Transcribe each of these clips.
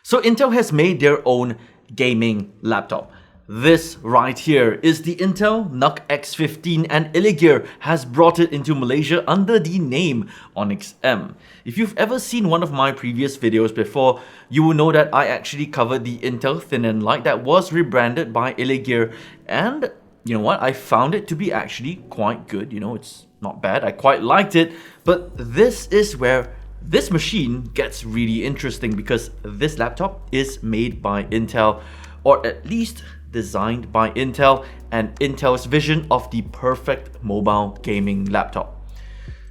So Intel has made their own gaming laptop. This right here is the Intel NUC X15 and Illegear has brought it into Malaysia under the name Onyx M. If you've ever seen one of my previous videos before, you will know that I actually covered the Intel Thin and Light that was rebranded by Illegear, and you know what, I found it to be actually quite good. You know, it's not bad, I quite liked it, but this is where this machine gets really interesting because this laptop is made by Intel, or at least designed by Intel, and Intel's vision of the perfect mobile gaming laptop.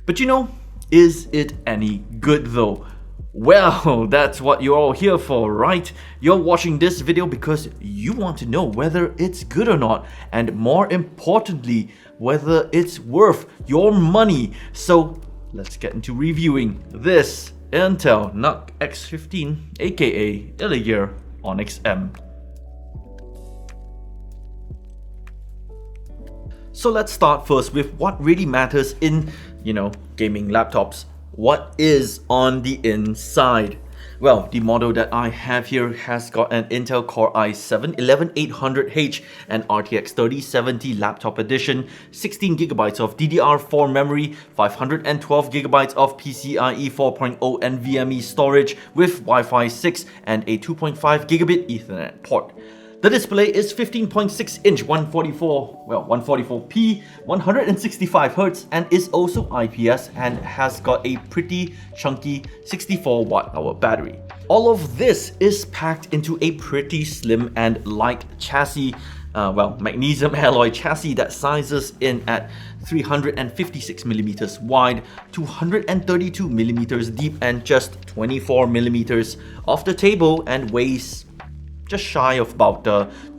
But you know, is it any good though? Well, that's what you're all here for, right? You're watching this video because you want to know whether it's good or not, and more importantly, whether it's worth your money. So let's get into reviewing this Intel NUC X15, aka Illegear Onyx M. So let's start first with what really matters in, gaming laptops. What is on the inside? Well, the model that I have here has got an Intel Core i7-11800H and RTX 3070 laptop edition, 16GB of DDR4 memory, 512GB of PCIe 4.0 NVMe storage with Wi-Fi 6 and a 2.5 gigabit Ethernet port. The display is 15.6 inch 144p, 165Hz, and is also IPS and has got a pretty chunky 64 Wh battery. All of this is packed into a pretty slim and light chassis, magnesium alloy chassis that sizes in at 356mm wide, 232mm deep, and just 24mm off the table, and weighs just shy of about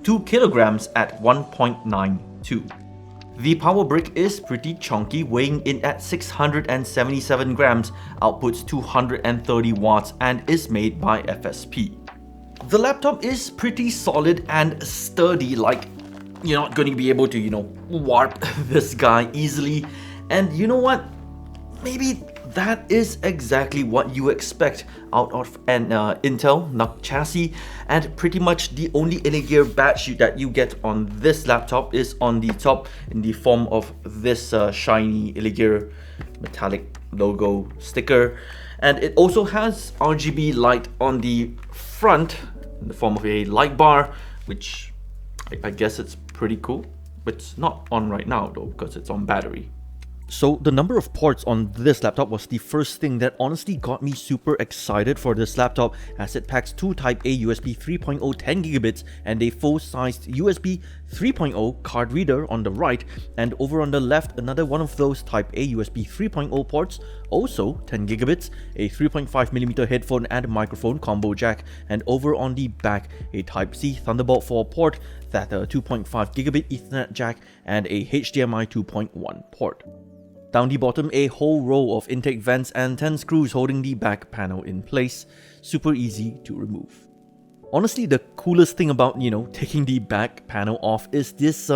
2 kilograms at 1.92. The power brick is pretty chunky, weighing in at 677 grams, outputs 230 watts, and is made by FSP. The laptop is pretty solid and sturdy, like you're not going to be able to, warp this guy easily. And you know what? Maybe that is exactly what you expect out of an Intel NUC chassis, and pretty much the only Illegear badge that you get on this laptop is on the top in the form of this shiny Illegear metallic logo sticker, and it also has RGB light on the front in the form of a light bar, which I guess it's pretty cool. It's not on right now though because it's on battery. So the number of ports on this laptop was the first thing that honestly got me super excited for this laptop, as it packs two Type A USB 3.0 10GB and a full-sized USB 3.0 card reader on the right, and over on the left another one of those Type A USB 3.0 ports, also 10GB, a 3.5mm headphone and microphone combo jack, and over on the back a Type C Thunderbolt 4 port, that 2.5GB Ethernet jack, and a HDMI 2.1 port. Down the bottom, a whole row of intake vents and 10 screws holding the back panel in place. Super easy to remove. Honestly, the coolest thing about, taking the back panel off is this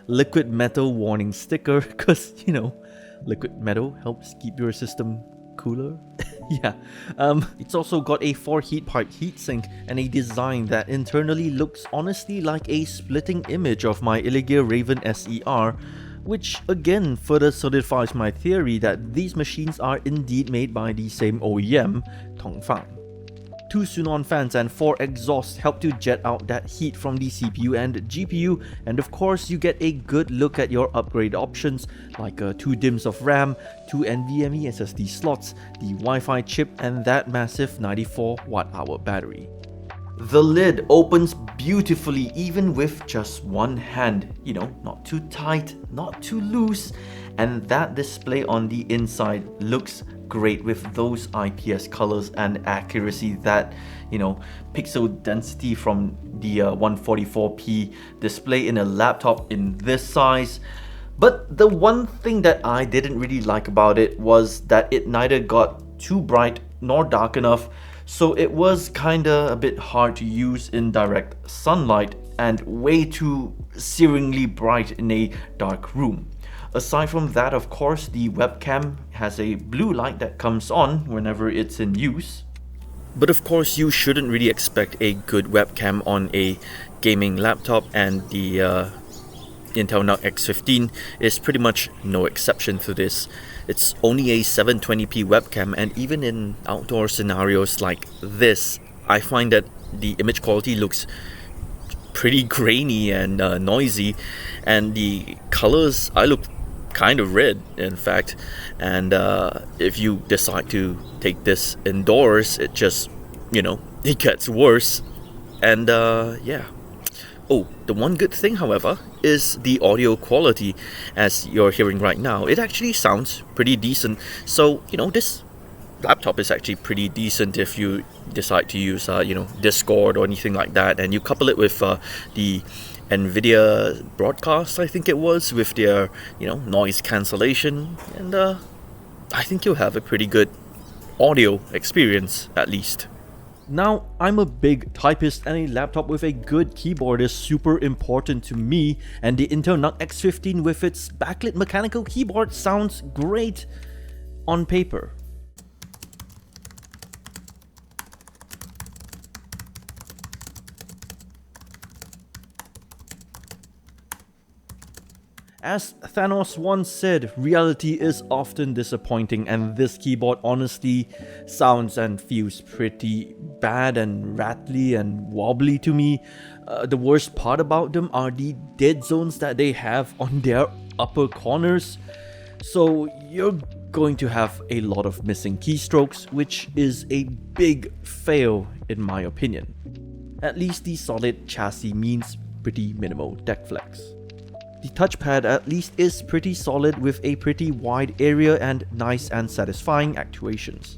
liquid metal warning sticker, because, liquid metal helps keep your system cooler. Yeah. It's also got a 4 heat pipe heatsink and a design that internally looks honestly like a splitting image of my Illegear Raven SER, which again further solidifies my theory that these machines are indeed made by the same OEM, Tongfang. 2 Sunon fans and 4 exhausts help to jet out that heat from the CPU and GPU, and of course you get a good look at your upgrade options like 2 DIMMs of RAM, 2 NVMe SSD slots, the Wi-Fi chip, and that massive 94 Wh battery. The lid opens beautifully even with just one hand, not too tight, not too loose, and that display on the inside looks great with those IPS colors and accuracy that, pixel density from the 144p display in a laptop in this size. But the one thing that I didn't really like about it was that it neither got too bright nor dark enough, so it was kinda a bit hard to use in direct sunlight and way too searingly bright in a dark room. Aside from that, of course, the webcam has a blue light that comes on whenever it's in use. But of course, you shouldn't really expect a good webcam on a gaming laptop, and the Intel NUC X15 is pretty much no exception to this. It's only a 720p webcam, and even in outdoor scenarios like this, I find that the image quality looks pretty grainy and noisy, and the colors, I look kind of red in fact, and if you decide to take this indoors, it just, it gets worse. And yeah. Oh, the one good thing, however, is the audio quality. As you're hearing right now, it actually sounds pretty decent. So, this laptop is actually pretty decent if you decide to use, Discord or anything like that, and you couple it with the NVIDIA broadcast, I think it was, with their, noise cancellation, and I think you'll have a pretty good audio experience, at least. Now, I'm a big typist, and a laptop with a good keyboard is super important to me, and the Intel NUC X15 with its backlit mechanical keyboard sounds great on paper. As Thanos once said, reality is often disappointing, and this keyboard honestly sounds and feels pretty bad and rattly and wobbly to me. The worst part about them are the dead zones that they have on their upper corners. So you're going to have a lot of missing keystrokes, which is a big fail in my opinion. At least the solid chassis means pretty minimal deck flex. The touchpad at least is pretty solid with a pretty wide area and nice and satisfying actuations.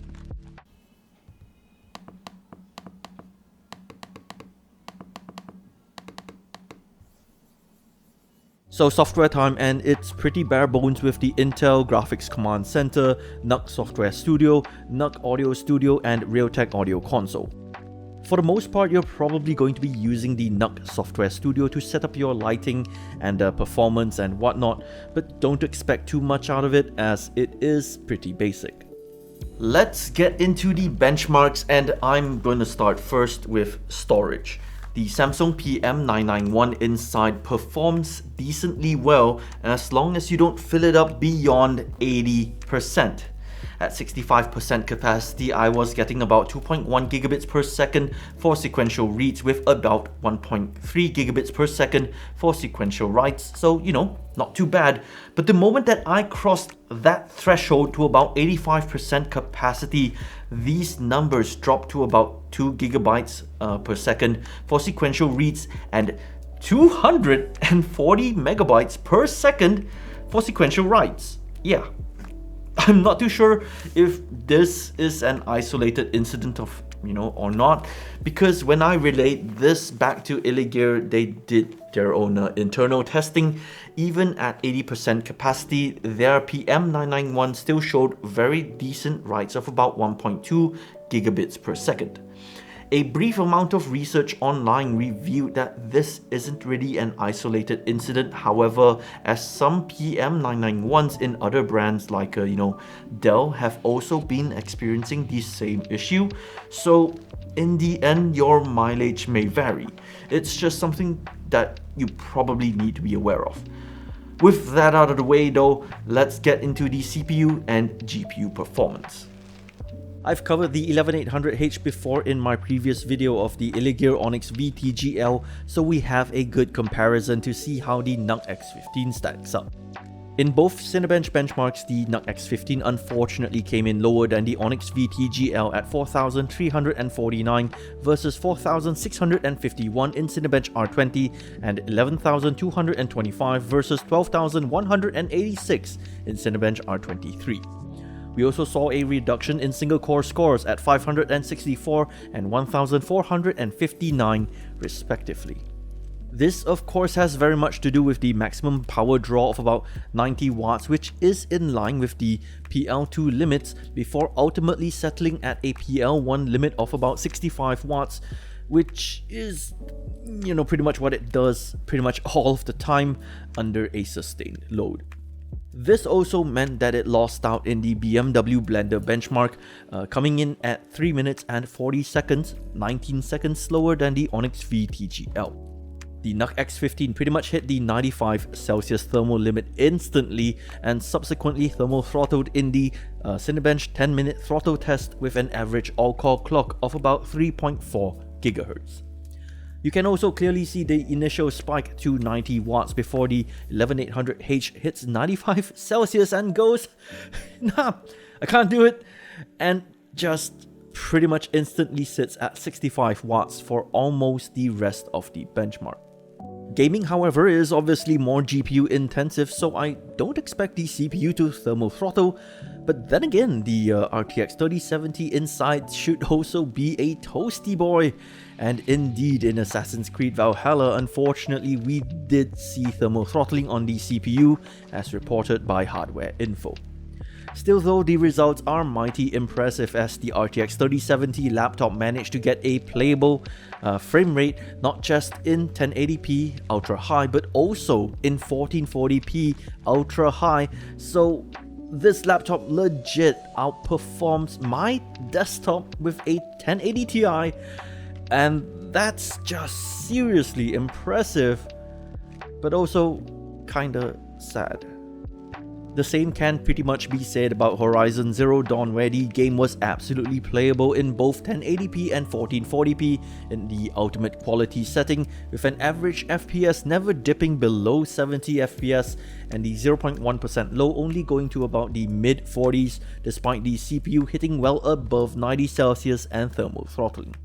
So software time, and it's pretty bare bones with the Intel Graphics Command Center, NUC Software Studio, NUC Audio Studio, and Realtek Audio Console. For the most part, you're probably going to be using the NUC Software Studio to set up your lighting and performance and whatnot, but don't expect too much out of it as it is pretty basic. Let's get into the benchmarks, and I'm going to start first with storage. The Samsung PM991 inside performs decently well as long as you don't fill it up beyond 80%. At 65% capacity, I was getting about 2.1 gigabits per second for sequential reads with about 1.3 gigabits per second for sequential writes, so not too bad. But the moment that I crossed that threshold to about 85% capacity, these numbers dropped to about 2 gigabytes per second for sequential reads and 240 megabytes per second for sequential writes. Yeah. I'm not too sure if this is an isolated incident of, or not, because when I relate this back to Illegear, they did their own internal testing. Even at 80% capacity, their PM991 still showed very decent writes of about 1.2 gigabits per second. A brief amount of research online revealed that this isn't really an isolated incident. However, as some PM991s in other brands like Dell have also been experiencing the same issue, so in the end your mileage may vary. It's just something that you probably need to be aware of. With that out of the way though, let's get into the CPU and GPU performance. I've covered the 11800H before in my previous video of the Illegear Onyx VTGL, so we have a good comparison to see how the NUC X15 stacks up. In both Cinebench benchmarks, the NUC X15 unfortunately came in lower than the Onyx VTGL at 4,349 versus 4,651 in Cinebench R20 and 11,225 versus 12,186 in Cinebench R23. We also saw a reduction in single-core scores at 564 and 1,459 respectively. This of course has very much to do with the maximum power draw of about 90 watts, which is in line with the PL2 limits before ultimately settling at a PL1 limit of about 65 watts, which is, pretty much what it does pretty much all of the time under a sustained load. This also meant that it lost out in the BMW Blender benchmark, coming in at 3 minutes and 40 seconds, 19 seconds slower than the Onyx V TGL. The NUC X15 pretty much hit the 95 Celsius thermal limit instantly and subsequently thermal throttled in the Cinebench 10-minute throttle test with an average all-core clock of about 3.4 GHz. You can also clearly see the initial spike to 90 watts before the 11800H hits 95 Celsius and goes, nah, I can't do it, and just pretty much instantly sits at 65 watts for almost the rest of the benchmark. Gaming, however, is obviously more GPU intensive, so I don't expect the CPU to thermal throttle, but then again, the RTX 3070 inside should also be a toasty boy. And indeed, in Assassin's Creed Valhalla, unfortunately, we did see thermal throttling on the CPU, as reported by Hardware Info. Still though, the results are mighty impressive as the RTX 3070 laptop managed to get a playable frame rate not just in 1080p ultra high but also in 1440p ultra high, so this laptop legit outperforms my desktop with a 1080 Ti, and that's just seriously impressive, but also kinda sad. The same can pretty much be said about Horizon Zero Dawn, where the game was absolutely playable in both 1080p and 1440p in the ultimate quality setting, with an average FPS never dipping below 70 FPS and the 0.1% low only going to about the mid 40s despite the CPU hitting well above 90 Celsius and thermal throttling.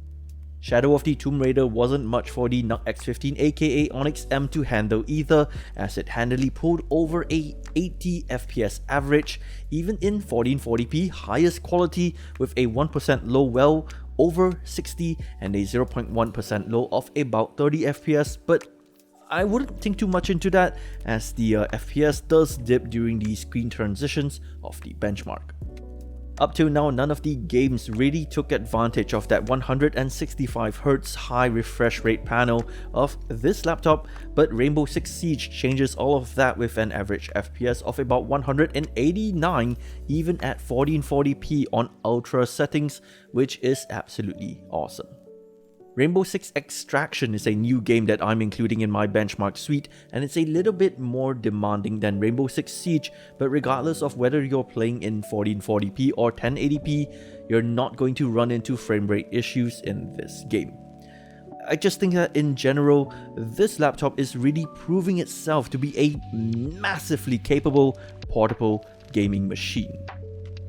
Shadow of the Tomb Raider wasn't much for the NUC X15 aka Onyx M to handle either, as it handily pulled over a 80 FPS average, even in 1440p highest quality with a 1% low well over 60 and a 0.1% low of about 30 FPS, but I wouldn't think too much into that as the FPS does dip during the screen transitions of the benchmark. Up till now, none of the games really took advantage of that 165Hz high refresh rate panel of this laptop, but Rainbow Six Siege changes all of that with an average FPS of about 189 even at 1440p on ultra settings, which is absolutely awesome. Rainbow Six Extraction is a new game that I'm including in my benchmark suite, and it's a little bit more demanding than Rainbow Six Siege, but regardless of whether you're playing in 1440p or 1080p, you're not going to run into frame rate issues in this game. I just think that in general, this laptop is really proving itself to be a massively capable, portable gaming machine.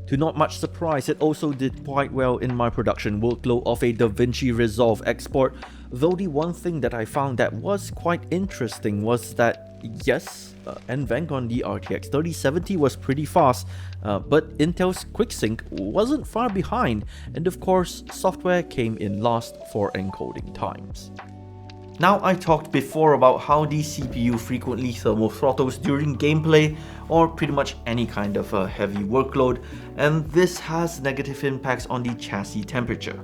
To not much surprise, it also did quite well in my production workload of a DaVinci Resolve export, though the one thing that I found that was quite interesting was that yes, NVENC on the RTX 3070 was pretty fast, but Intel's QuickSync wasn't far behind, and of course, software came in last for encoding times. Now, I talked before about how the CPU frequently thermal throttles during gameplay or pretty much any kind of a heavy workload, and this has negative impacts on the chassis temperature.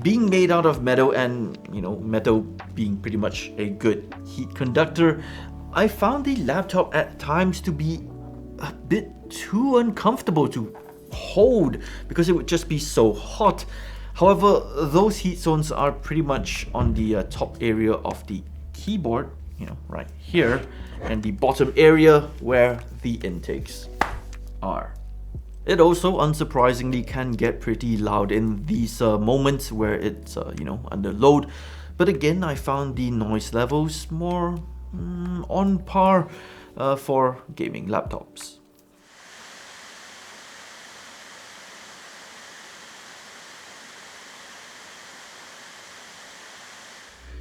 Being made out of metal and, metal being pretty much a good heat conductor, I found the laptop at times to be a bit too uncomfortable to hold because it would just be so hot. However, those heat zones are pretty much on the top area of the keyboard, right here, and the bottom area where the intakes are. It also, unsurprisingly, can get pretty loud in these moments where it's, under load. But again, I found the noise levels more on par for gaming laptops.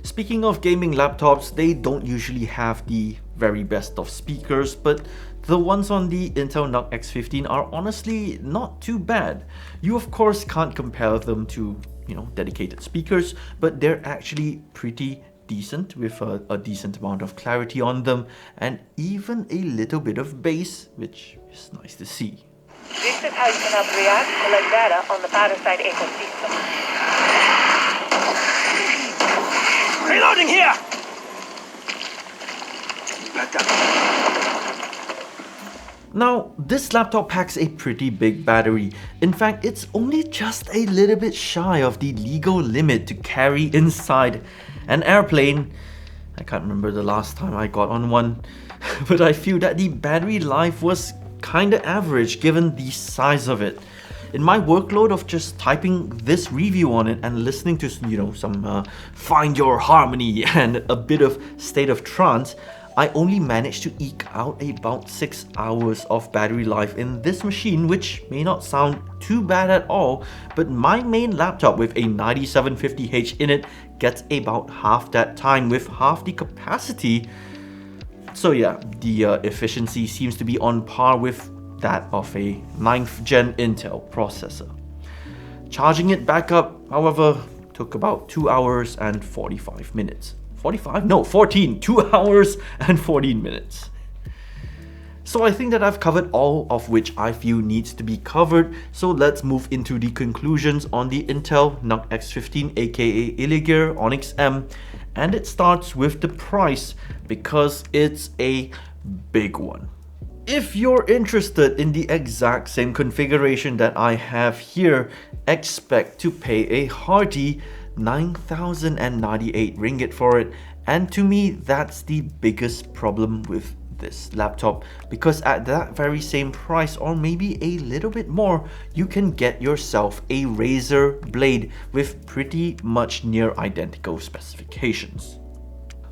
Speaking of gaming laptops, they don't usually have the very best of speakers, but the ones on the Intel NUC X15 are honestly not too bad. You of course can't compare them to, dedicated speakers, but they're actually pretty decent with a decent amount of clarity on them and even a little bit of bass, which is nice to see. This is how you can help React collect data on the Parasite ecosystem. Reloading here! Now, this laptop packs a pretty big battery. In fact, it's only just a little bit shy of the legal limit to carry inside an airplane. I can't remember the last time I got on one, but I feel that the battery life was kinda average given the size of it. In my workload of just typing this review on it and listening to, some Find Your Harmony and a bit of State of Trance, I only managed to eke out about 6 hours of battery life in this machine, which may not sound too bad at all, but my main laptop with a 9750H in it gets about half that time with half the capacity. So yeah, the efficiency seems to be on par with that of a 9th gen Intel processor. Charging it back up, however, took about 2 hours and 45 minutes. 45? No, 14! 2 hours and 14 minutes. So I think that I've covered all of which I feel needs to be covered, so let's move into the conclusions on the Intel NUC X15 aka Illegear Onyx M, and it starts with the price because it's a big one. If you're interested in the exact same configuration that I have here, expect to pay a hearty 9,098 ringgit for it, and to me that's the biggest problem with this laptop, because at that very same price or maybe a little bit more, you can get yourself a Razer blade with pretty much near identical specifications.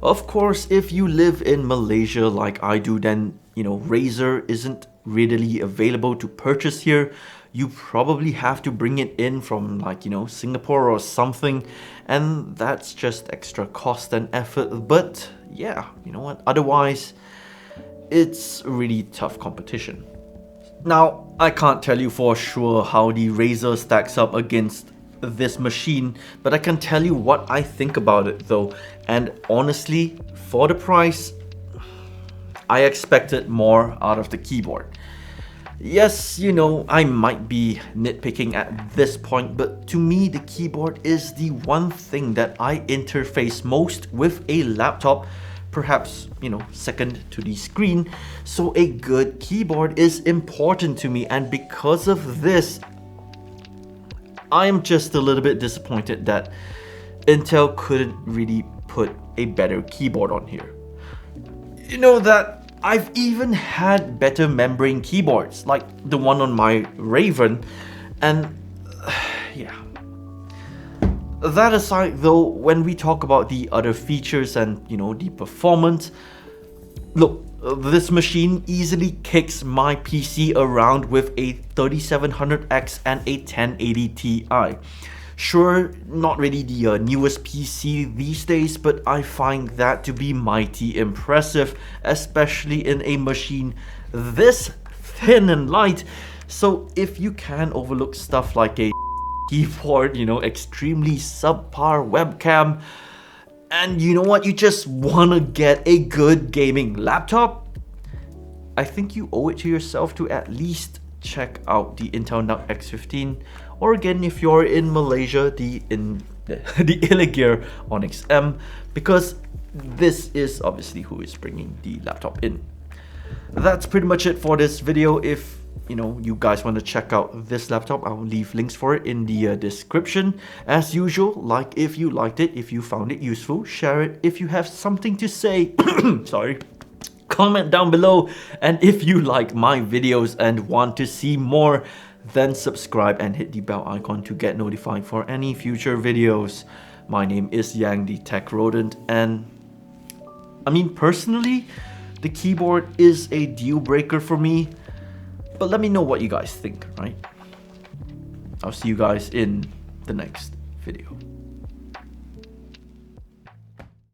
Of course, if you live in Malaysia like I do, then Razer isn't readily available to purchase here. You probably have to bring it in from Singapore or something, and that's just extra cost and effort. But yeah, you know what, otherwise it's really tough competition. Now, I can't tell you for sure how the Razer stacks up against this machine, but I can tell you what I think about it though, and honestly, for the price, I expected more out of the keyboard. Yes, I might be nitpicking at this point, but to me the keyboard is the one thing that I interface most with a laptop, perhaps, second to the screen. So a good keyboard is important to me, and because of this, I am just a little bit disappointed that Intel couldn't really put a better keyboard on here. That I've even had better membrane keyboards, like the one on my Raven, and yeah. That aside though, when we talk about the other features and the performance, look, this machine easily kicks my PC around with a 3700X and a 1080 Ti. Sure, not really the newest PC these days, but I find that to be mighty impressive, especially in a machine this thin and light. So if you can overlook stuff like a keyboard, extremely subpar webcam, and you just wanna get a good gaming laptop, I think you owe it to yourself to at least check out the Intel NUC X15, or again, if you're in Malaysia, the Illegear Onyx M, because this is obviously who is bringing the laptop in. That's pretty much it for this video. If you guys want to check out this laptop, I'll leave links for it in the description. As usual, like if you liked it, if you found it useful, share it if you have something to say. Sorry. Comment down below, and if you like my videos and want to see more, then subscribe and hit the bell icon to get notified for any future videos. My name is Yang the Tech Rodent, and personally, the keyboard is a deal breaker for me, but let me know what you guys think, right? I'll see you guys in the next video.